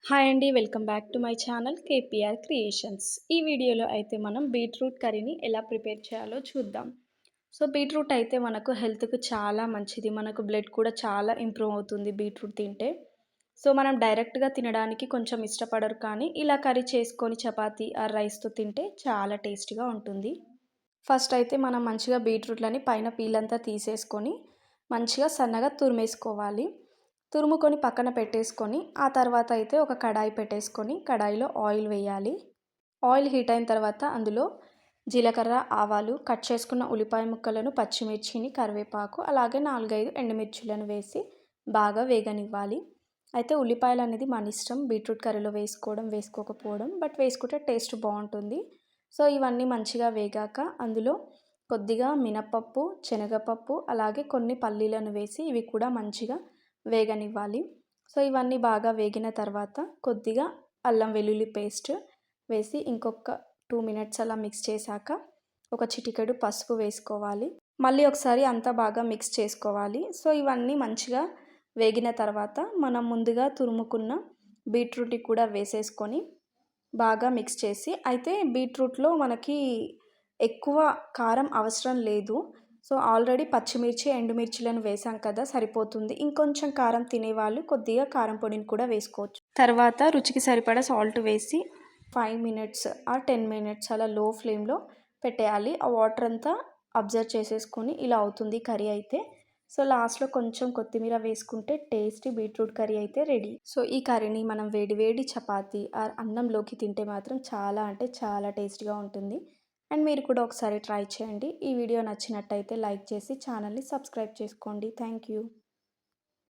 Hi అండి. Welcome back to my channel KPR creations. ఈ వీడియోలో అయితే మనం బీట్రూట్ కర్రీని ఎలా ప్రిపేర్ చేయాలో చూద్దాం. సో బీట్రూట్ అయితే మనకు హెల్త్‌కి చాలా మంచిది. మనకు బ్లడ్ కూడా చాలా ఇంప్రూవ్ అవుతుంది బీట్రూట్ తింటే. సో మనం డైరెక్ట్‌గా తినడానికి కొంచెం ఇష్టపడరు, కానీ ఇలా కర్రీ చేసుకొని చపాతీ ఆర్ రైస్‌తో తింటే చాలా టేస్టీగా ఉంటుంది. ఫస్ట్ అయితే మనం మంచిగా బీట్రూట్లని పైన పీలంతా తీసేసుకొని మంచిగా సన్నగా తురిమేసుకోవాలి. తురుముకొని పక్కన పెట్టేసుకొని ఆ తర్వాత అయితే ఒక కడాయి పెట్టేసుకొని కడాయిలో ఆయిల్ వేయాలి. ఆయిల్ హీట్ అయిన తర్వాత అందులో జీలకర్ర, ఆవాలు, కట్ చేసుకున్న ఉల్లిపాయ ముక్కలను, పచ్చిమిర్చిని, కరివేపాకు, అలాగే 4, 5 ఎండుమిర్చులను వేసి బాగా వేగనివ్వాలి. అయితే ఉల్లిపాయలు అనేది మన ఇష్టం, బీట్రూట్ కర్రీలో వేసుకోవడం వేసుకోకపోవడం, బట్ వేసుకుంటే టేస్ట్ బాగుంటుంది. సో ఇవన్నీ మంచిగా వేగాక అందులో కొద్దిగా మినపప్పు, శనగపప్పు, అలాగే కొన్ని పల్లీలను వేసి ఇవి కూడా మంచిగా వేగనివ్వాలి. సో ఇవన్నీ బాగా వేగిన తర్వాత కొద్దిగా అల్లం వెల్లుల్లి పేస్ట్ వేసి ఇంకొక 2 మినిట్స్ అలా మిక్స్ చేశాక ఒక చిటికెడు పసుపు వేసుకోవాలి. మళ్ళీ ఒకసారి అంతా బాగా మిక్స్ చేసుకోవాలి. సో ఇవన్నీ మంచిగా వేగిన తర్వాత మనం ముందుగా తురుముకున్న బీట్రూట్‌ని కూడా వేసేసుకొని బాగా మిక్స్ చేసి, అయితే బీట్రూట్‌లో మనకి ఎక్కువ కారం అవసరం లేదు. సో ఆల్రెడీ పచ్చిమిర్చి, ఎండుమిర్చిలను వేసాం కదా, సరిపోతుంది. ఇంకొంచెం కారం తినేవాళ్ళు కొద్దిగా కారం పొడిని కూడా వేసుకోవచ్చు. తర్వాత రుచికి సరిపడా సాల్ట్ వేసి 5 మినిట్స్ ఆర్ 10 మినిట్స్ అలా లో ఫ్లేమ్‌లో పెట్టేయాలి. ఆ వాటర్ అంతా అబ్జర్వ్ చేసేసుకొని ఇలా అవుతుంది కర్రీ అయితే. సో లాస్ట్‌లో కొంచెం కొత్తిమీర వేసుకుంటే టేస్టీ బీట్రూట్ కర్రీ అయితే రెడీ. సో ఈ కర్రీని మనం వేడి వేడి చపాతీ ఆర్ అన్నంలోకి తింటే మాత్రం చాలా అంటే చాలా టేస్టీగా ఉంటుంది. అండ్ మీరు కూడా ఒకసారి ట్రై చేయండి. ఈ వీడియో నచ్చినట్టయితే లైక్ చేసి ఛానల్‌ని సబ్స్క్రైబ్ చేసుకోండి. Thank you.